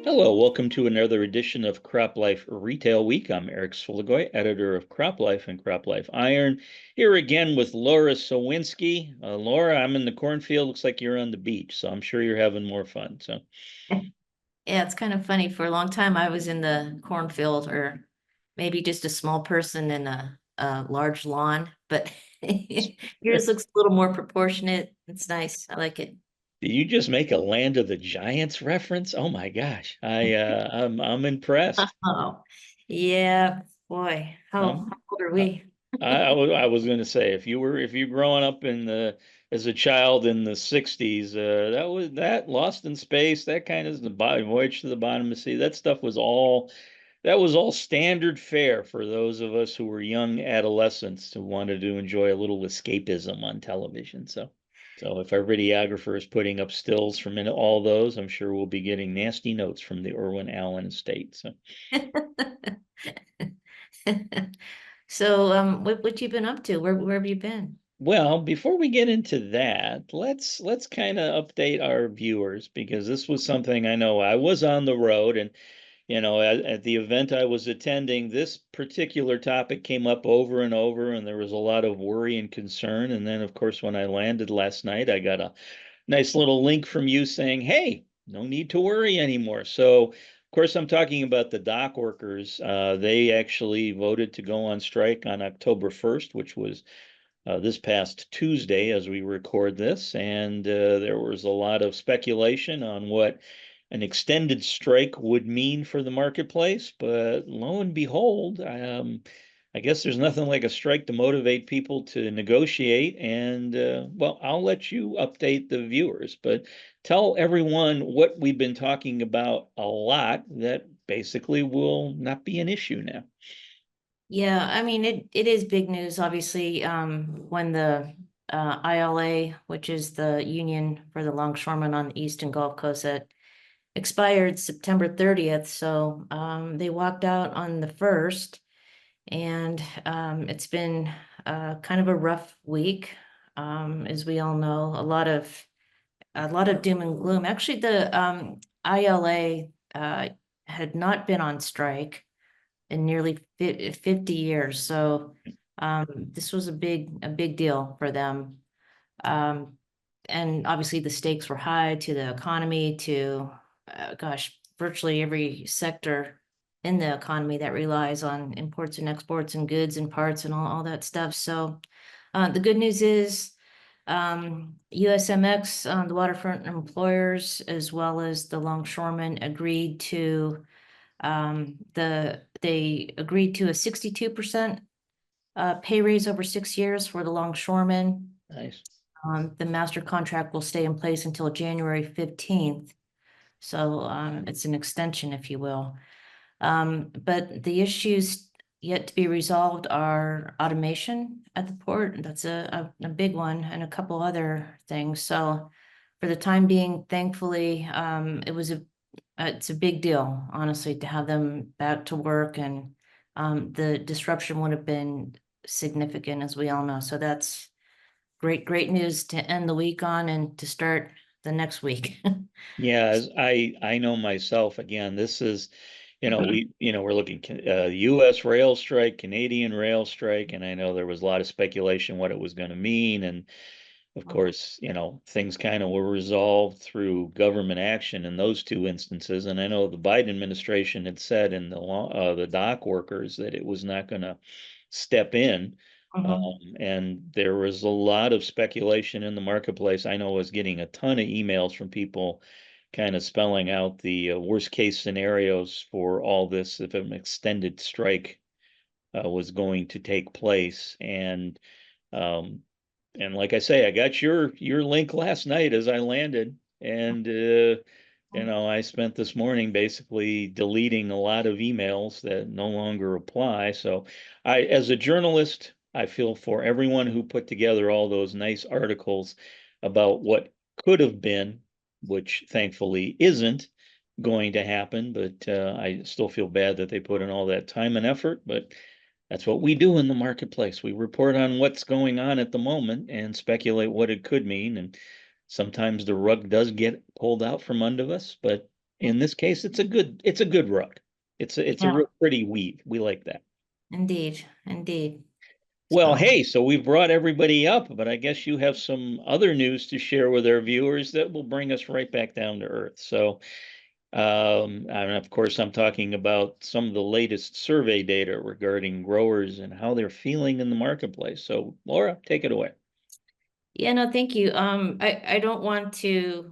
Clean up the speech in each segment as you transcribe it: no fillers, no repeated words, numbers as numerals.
Hello, welcome to another edition of Crop Life Retail Week. I'm Eric Sfiligoj, editor of Crop Life and Crop Life Iron, here again with Lara Sowinski. Laura, I'm in the cornfield. Looks like you're on the beach, so I'm sure you're having more fun. So, Yeah, it's kind of funny. For a long time, I was in the cornfield or maybe just a small person in a large lawn, but yours looks a little more proportionate. It's nice. I like it. did you just make a Land of the Giants reference? Oh my gosh, I'm impressed. Oh, yeah, boy. How Um, old are I, we? I was going to say if you growing up in the as a child in the 60s, that Lost in Space, that kind of the Voyage to the Bottom of the Sea, that was all standard fare for those of us who were young adolescents who wanted to enjoy a little escapism on television. So if our videographer is putting up stills from all those, I'm sure we'll be getting nasty notes from the Irwin Allen estate. So. So, what you been up to? Where have you been? Well, before we get into that, let's kind of update our viewers because this was something I know I was on the road and at the event I was attending, this particular topic came up over and over and there was a lot of worry and concern. And then of course when I landed last night, I got a nice little link from you saying, "Hey, no need to worry anymore." So of course I'm talking about the dock workers. They actually voted to go on strike on October 1st, which was this past Tuesday as we record this, and there was a lot of speculation on what an extended strike would mean for the marketplace. But lo and behold, I guess there's nothing like a strike to motivate people to negotiate. And well, I'll let you update the viewers, but tell everyone what we've been talking about a lot that basically will not be an issue now. Yeah, I mean it is big news, obviously, when the ILA, which is the union for the longshoremen on the Eastern Gulf Coast, that expired September 30th. So they walked out on the 1st, and it's been kind of a rough week, as we all know. A lot of doom and gloom. Actually, the ILA had not been on strike in nearly 50 years. So this was a big deal for them. Um, and obviously the stakes were high to the economy, to gosh, virtually every sector in the economy that relies on imports and exports and goods and parts and all that stuff. So the good news is USMX, the waterfront employers, as well as the longshoremen, agreed to they agreed to a 62% pay raise over 6 years for the longshoremen. Nice. The master contract will stay in place until January 15th. So it's an extension, if you will. But the issues yet to be resolved are automation at the port. That's a big one, and a couple other things. So for the time being, thankfully, it's a big deal, honestly, to have them back to work, and the disruption would have been significant, as we all know. So that's great news to end the week on and to start the next week. Yeah, as I know myself, again, this is, we're looking U.S. rail strike, Canadian rail strike, and I know there was a lot of speculation what it was going to mean, and of course, things kind of were resolved through government action in those two instances. And I know the Biden administration had said in the dock workers that it was not going to step in. Mhm. And there was a lot of speculation in the marketplace. I know I was getting a ton of emails from people kind of spelling out the worst case scenarios for all this if an extended strike was going to take place. Um, and like I say, I got your link last night as I landed, and I spent this morning basically deleting a lot of emails that no longer apply. So as a journalist, I feel for everyone who put together all those nice articles about what could have been, which thankfully isn't going to happen, but I still feel bad that they put in all that time and effort, but that's what we do in the marketplace. We report on what's going on at the moment and speculate what it could mean. And sometimes the rug does get pulled out from under us, but In this case, it's a good rug. It's a Yeah, real pretty weave. We like that. indeed, indeed. Well, So, hey, so we've brought everybody up, but I guess you have some other news to share with our viewers that will bring us right back down to earth. So, and of course, I'm talking about some of the latest survey data regarding growers and how they're feeling in the marketplace. So, Laura, take it away. yeah, no, thank you. I don't want to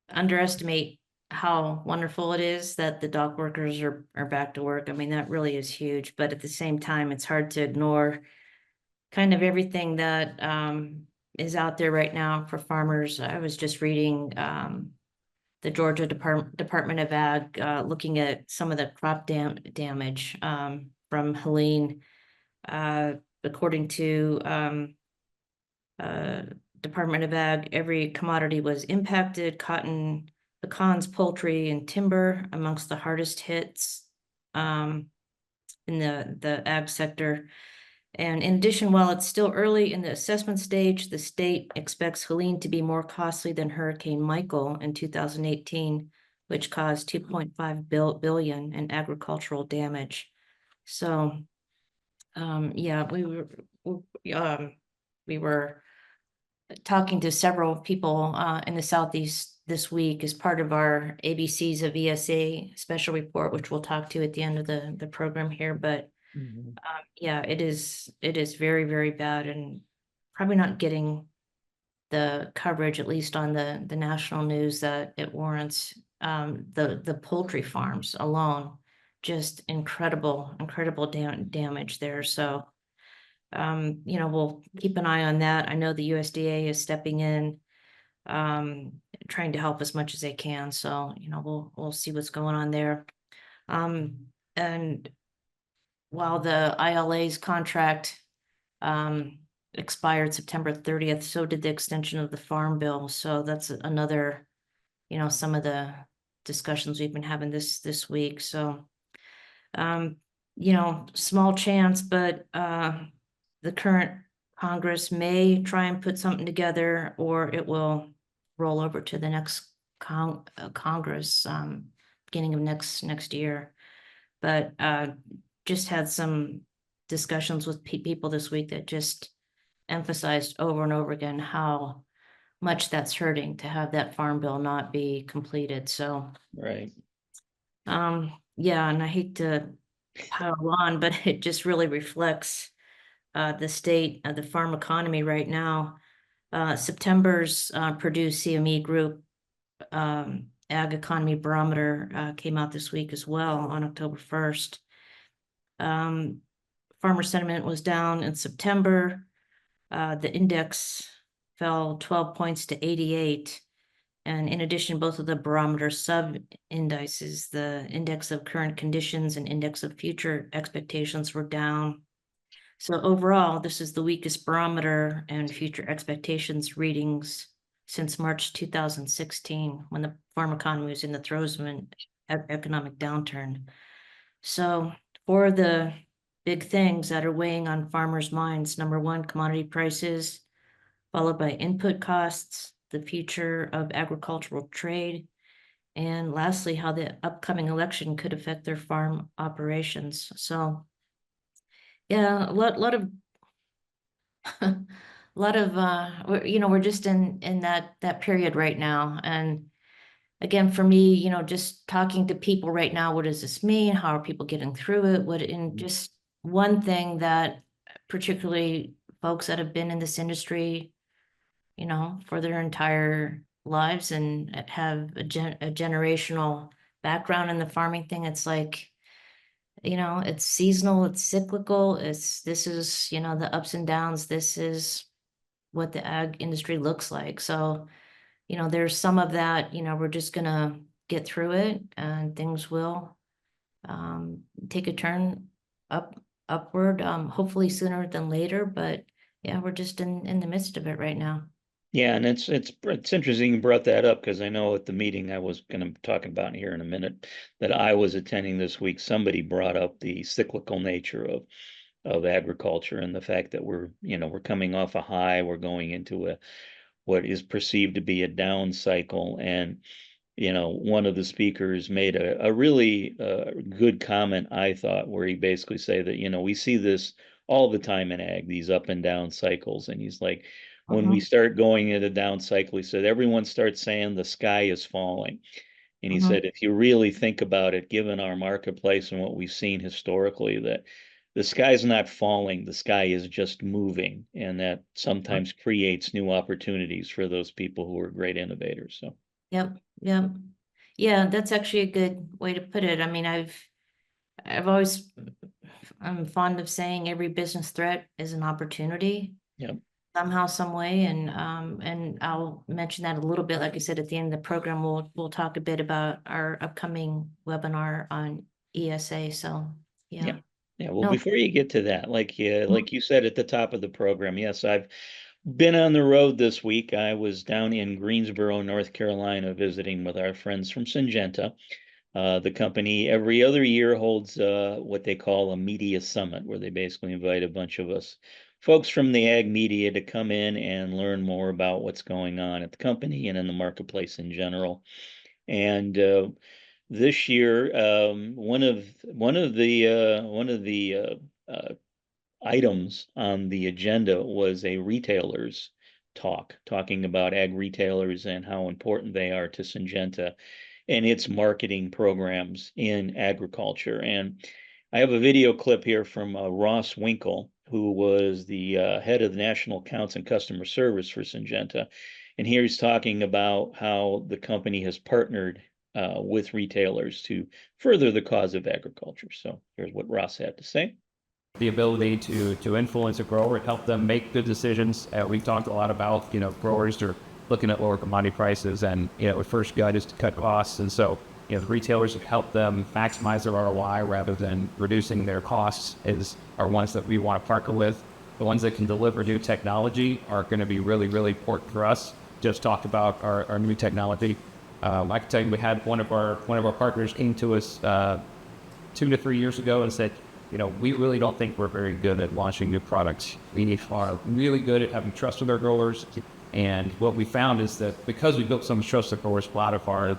underestimate how wonderful it is that the dock workers are back to work. I mean, that really is huge, but at the same time, it's hard to ignore kind of everything that is out there right now for farmers. I was just reading the Georgia Department of Ag looking at some of the crop damage from Helene. According to uh, Department of Ag, every commodity was impacted: cotton, pecans, poultry, and timber amongst the hardest hits um, in the ag sector. And in addition, while it's still early in the assessment stage, the state expects Helene to be more costly than Hurricane Michael in 2018, which caused 2.5 billion in agricultural damage. So, yeah, we were talking to several people in the Southeast this week as part of our ABCs of ESA special report, which we'll talk to at the end of the program here. But Mhm. yeah, it is very, very bad and probably not getting the coverage, at least on the national news, that it warrants. The poultry farms alone, just incredible damage there. So we'll keep an eye on that. I know the USDA is stepping in, um, trying to help as much as they can. So, we'll see what's going on there. And while the ILA's contract expired September 30th, so did the extension of the Farm Bill. So that's another, some of the discussions we've been having this week. So, um, small chance, but the current Congress may try and put something together, or it will roll over to the next Congress, beginning of next year. But just had some discussions with people this week that just emphasized over and over again how much that's hurting to have that farm bill not be completed. So, Right. yeah, and I hate to pile on, but it just really reflects the state of the farm economy right now. September's Purdue CME Group Ag Economy Barometer came out this week as well on October 1st. Farmer sentiment was down in September. The index fell 12 points to 88. And in addition, both of the barometer sub indices, the index of current conditions and index of future expectations, were down. So overall, this is the weakest barometer and future expectations readings since March 2016, when the farm economy was in the throes of an economic downturn. So for the big things that are weighing on farmers' minds: number one, commodity prices, followed by input costs, the future of agricultural trade, and lastly, how the upcoming election could affect their farm operations. So yeah, a lot of a lot of we're just in that period right now. And again, for me, just talking to people right now, what does this mean? How are people getting through it? And just one thing that particularly folks that have been in this industry, for their entire lives and have a generational background in the farming thing, it's like, it's seasonal, it's cyclical, this is, the ups and downs. This is what the ag industry looks like. So, there's some of that, we're just gonna get through it and things will take a turn upward, hopefully sooner than later. But yeah, we're just in the midst of it right now. Yeah, and it's interesting you brought that up because I know at the meeting I was going to talk about here in a minute that I was attending this week, somebody brought up the cyclical nature of agriculture and the fact that we're coming off a high, we're going into a what is perceived to be a down cycle, and one of the speakers made a really good comment, I thought, where he basically said that, we see this all the time in ag, these up and down cycles. And he's like, when we Mhm, start going into down cycle, he said, everyone starts saying the sky is falling. And he mhm. said, if you really think about it, given our marketplace and what we've seen historically, that the sky's not falling, the sky is just moving. And that sometimes creates new opportunities for those people who are great innovators. So, Yep, yep. Yeah, that's actually a good way to put it. I mean, I've always, I'm fond of saying every business threat is an opportunity yeah. somehow, some way, and I'll mention that a little bit. Like I said, at the end of the program, we'll talk a bit about our upcoming webinar on ESA. So, Yeah. yeah. Yeah. Well, No. before you get to that, Mhm, like you said at the top of the program, yes, I've been on the road this week. I was down in Greensboro, North Carolina, visiting with our friends from Syngenta. The company every other year holds what they call a media summit, where they basically invite a bunch of us folks from the ag media to come in and learn more about what's going on at the company and in the marketplace in general. And this year, one of the items on the agenda was a retailers talk, talking about ag retailers and how important they are to Syngenta and its marketing programs in agriculture. And I have a video clip here from Ross Winkle, who was the head of the National Accounts and Customer Service for Syngenta. And here he's talking about how the company has partnered with retailers to further the cause of agriculture. So here's what Ross had to say. The ability to influence a grower and help them make good decisions. We've talked a lot about, growers are looking at lower commodity prices and, the first gut is to cut costs. And so, the retailers that help them maximize their ROI rather than reducing their costs are ones that we want to partner with. The ones that can deliver new technology are going to be really, really important for us. Just talked about our new technology. I can tell you, we had one of our partners came to us 2 to 3 years ago and said, we really don't think we're very good at launching new products. We are really good at having trust with our growers. And what we found is that because we built so much trust with growers, a lot of our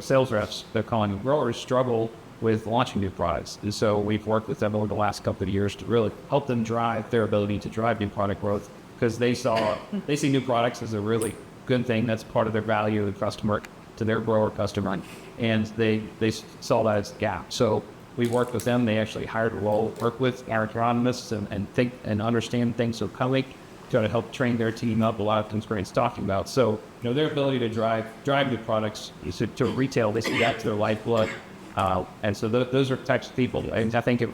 sales reps, they're calling them growers, struggle with launching new products. And so we've worked with them over the last couple of years to really help them drive their ability to drive new product growth, because they see new products as a really good thing. That's part of their value and customer to their grower customer, and they saw that as a gap. So we worked with them. They actually hired a role, work with our agronomists and think and understand things so coming to help train their team up. A lot of things Grant's talking about. So their ability to drive new products to retail, they see that's their lifeblood, and so those are the types of people. And I think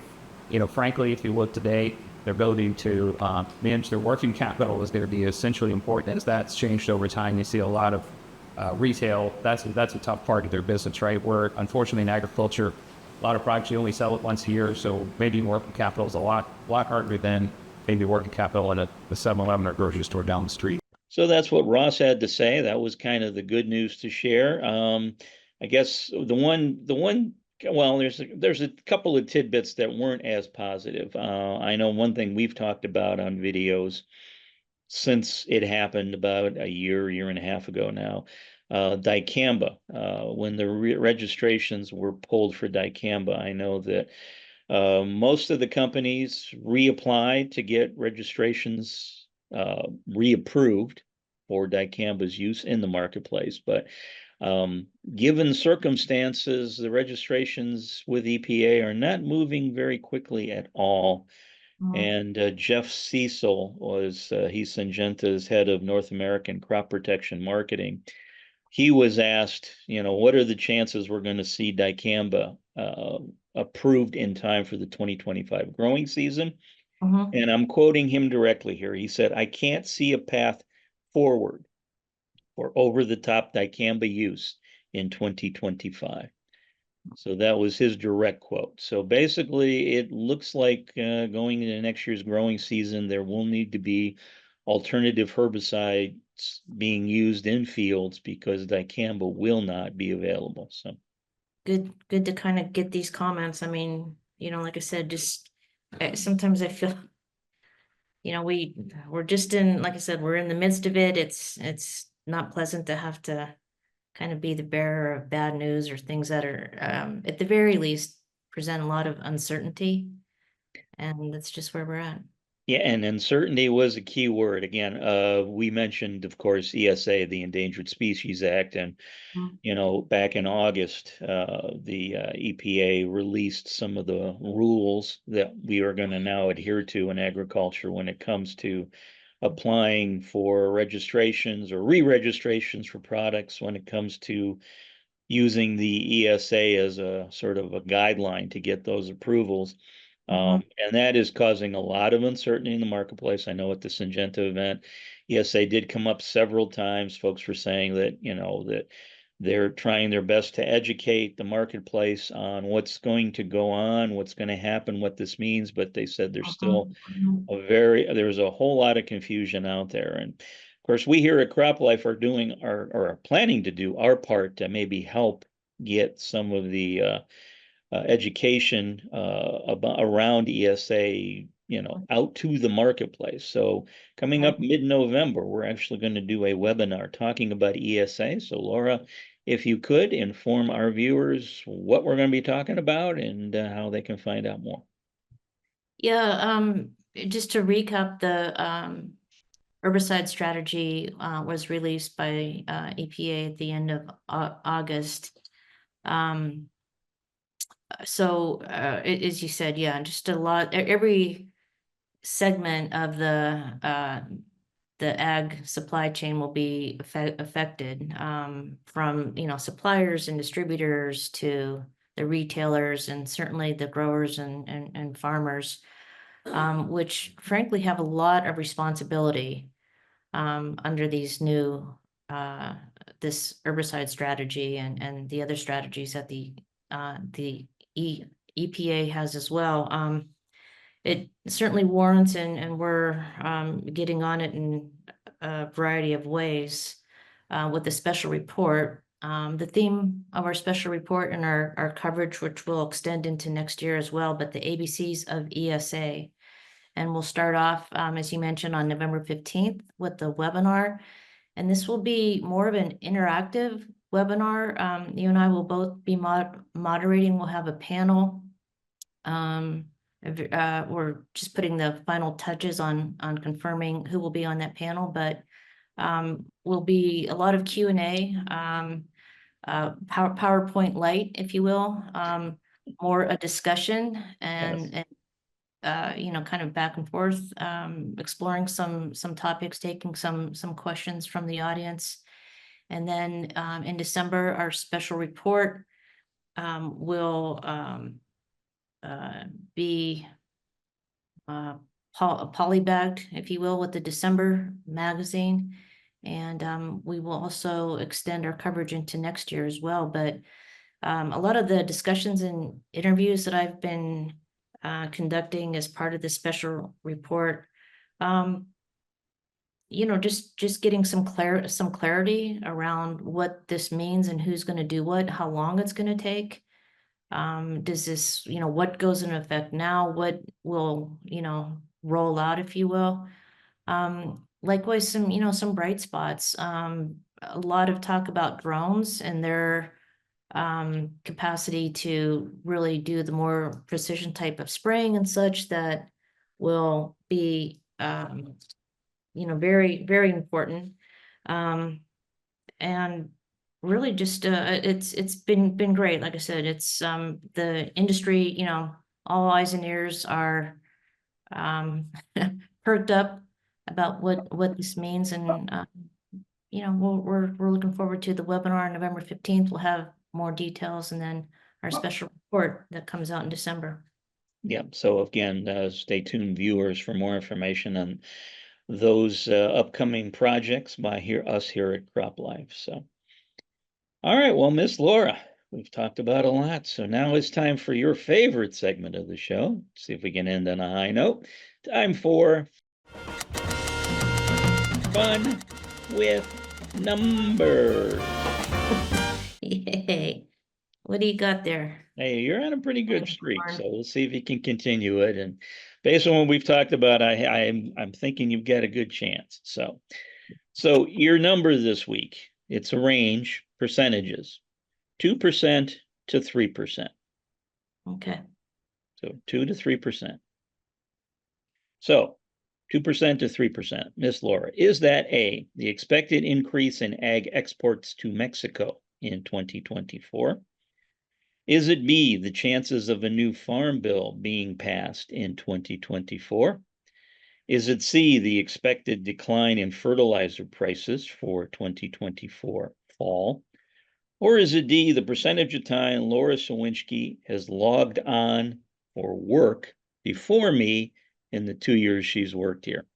frankly, if you look today, their ability to manage their working capital is going to be essentially important. As that's changed over time, you see a lot of retail, that's a tough part of their business, right? Where unfortunately in agriculture, a lot of products you only sell it once a year, so maybe working capital is a lot harder than maybe working capital in a 7-Eleven or grocery store down the street. So that's what Ross had to say. That was kind of the good news to share. I guess well, there's a couple of tidbits that weren't as positive. I know one thing we've talked about on videos since it happened about a year and a half ago now. Dicamba, when the registrations were pulled for dicamba, I know that most of the companies reapplied to get registrations reapproved for dicamba's use in the marketplace. But given circumstances, the registrations with EPA are not moving very quickly at all. mhm, And Jeff Cecil he's Syngenta's head of North American crop protection marketing. He was asked, what are the chances we're going to see dicamba approved in time for the 2025 growing season? mhm. And I'm quoting him directly here. He said, I can't see a path forward for over-the-top dicamba use in 2025. So that was his direct quote. So basically, it looks like going into next year's growing season, there will need to be alternative herbicides being used in fields because dicamba will not be available. So Good to kind of get these comments. I mean, like I said, just sometimes I feel, we're just in, like I said, we're in the midst of it. It's not pleasant to have to kind of be the bearer of bad news or things that are, at the very least, present a lot of uncertainty. And that's just where we're at. Yeah, and uncertainty was a key word. Again, we mentioned, of course, ESA, the Endangered Species Act, and Mm. back in August, the EPA released some of the rules that we are going to now adhere to in agriculture when it comes to applying for registrations or re-registrations for products, when it comes to using the ESA as a sort of a guideline to get those approvals. And that is causing a lot of uncertainty in the marketplace. I know at the Syngenta event, ESA did come up several times. Folks were saying that, that they're trying their best to educate the marketplace on what's going to go on, what's going to happen, what this means, but they said there's still there's a whole lot of confusion out there. And of course, we here at CropLife are doing or are planning to do our part to maybe help get some of the education around ESA, out to the marketplace. So coming up mid-November, we're actually going to do a webinar talking about ESA. So Laura, if you could inform our viewers what we're going to be talking about and how they can find out more. Yeah, just to recap, the herbicide strategy was released by EPA at the end of August. So as you said, yeah, just a lot, every segment of the ag supply chain will be affected, from, suppliers and distributors to the retailers, and certainly the growers and farmers, which frankly have a lot of responsibility under these new this herbicide strategy and the other strategies that the EPA has as well. It certainly warrants, and we're getting on it in a variety of ways with the special report. The theme of our special report and our coverage, which will extend into next year as well, but the ABCs of ESA. And we'll start off, as you mentioned, on November 15th with the webinar. And this will be more of an interactive webinar. You and I will both be moderating. We'll have a panel. We're just putting the final touches on confirming who will be on that panel, but will be a lot of Q&A, PowerPoint light, if you will, more a discussion and kind of back and forth, exploring some topics, taking some questions from the audience. And then in December, our special report will be polybagged, if you will, with the December magazine. And we will also extend our coverage into next year as well. But a lot of the discussions and interviews that I've been conducting as part of the special report, just getting some clarity around what this means and who's going to do what, how long it's going to take. Does this, what goes into effect now? What will, roll out, if you will? Likewise, some bright spots. A lot of talk about drones and their capacity to really do the more precision type of spraying and such that will be, very, very important. And really just, it's been great. Like I said, it's, the industry, all eyes and ears are, perked up about what this means. And, we're looking forward to the webinar on November 15th. We'll have more details, and then our special report that comes out in December. Yeah, so again, stay tuned, viewers, for more information on those upcoming projects by us here at CropLife. So, all right, well, Miss Laura, we've talked about a lot, so now it's time for your favorite segment of the show. See if we can end on a high note. Time for Fun with Numbers. Yay. What do you got there? Hey, you're on a pretty good streak, so we'll see if you can continue it. And based on what we've talked about, I'm thinking you've got a good chance. So your number this week, it's a range, percentages, 2% to 3%. Okay. So 2 to 3%. So 2% to 3%. Miss Laura, is that A, the expected increase in ag exports to Mexico in 2024? Is it B, the chances of a new farm bill being passed in 2024? Is it C, the expected decline in fertilizer prices for 2024 fall? Or is it D, the percentage of time Laura Sowinski has logged on for work before me in the 2 years she's worked here?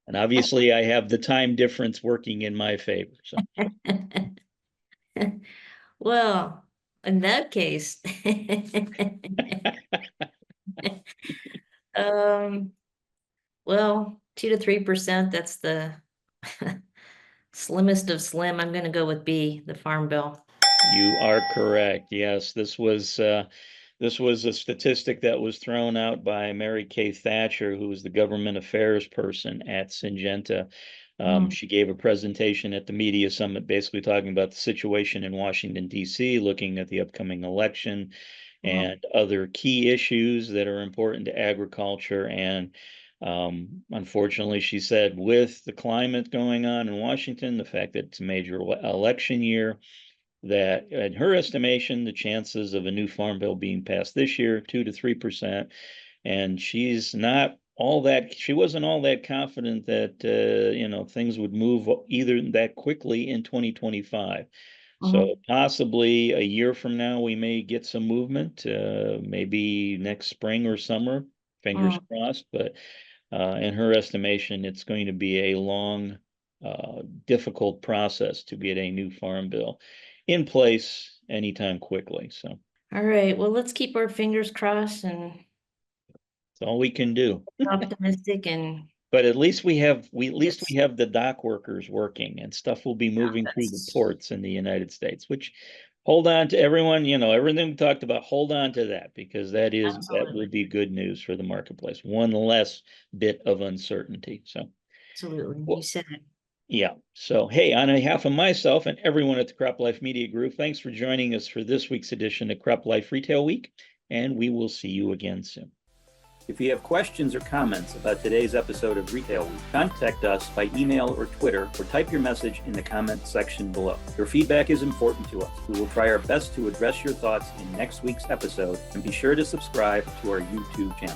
And obviously I have the time difference working in my favor. So Well, in that case, well, 2 to 3%, that's the slimmest of slim. I'm gonna go with B, the farm bill. you are correct. Yes, this was a statistic that was thrown out by Mary Kay Thatcher, who was the government affairs person at Syngenta. She gave a presentation at the Media Summit, basically talking about the situation in Washington, D.C., looking at the upcoming election and other key issues that are important to agriculture. And unfortunately, she said, with the climate going on in Washington, the fact that it's a major election year, that in her estimation, the chances of a new farm bill being passed this year, 2 to 3%. And she wasn't all that confident that, things would move either that quickly in 2025. So possibly a year from now, we may get some movement, maybe next spring or summer, fingers crossed. But in her estimation, it's going to be a long, difficult process to get a new farm bill in place anytime quickly. So All right, well, let's keep our fingers crossed and it's all we can do. optimistic and But at least we have the dock workers working, and stuff will be moving through the that's ports in the United States, which hold on to everyone, everything we talked about, hold on to that, because that will absolutely, be good news for the marketplace. One less bit of uncertainty. So absolutely. You well, said it. yeah. So, hey, on behalf of myself and everyone at the Crop Life Media Group, thanks for joining us for this week's edition of Crop Life Retail Week, and we will see you again soon. If you have questions or comments about today's episode of Retail Week, contact us by email or Twitter, or type your message in the comment section below. Your feedback is important to us. We will try our best to address your thoughts in next week's episode, and be sure to subscribe to our YouTube channel.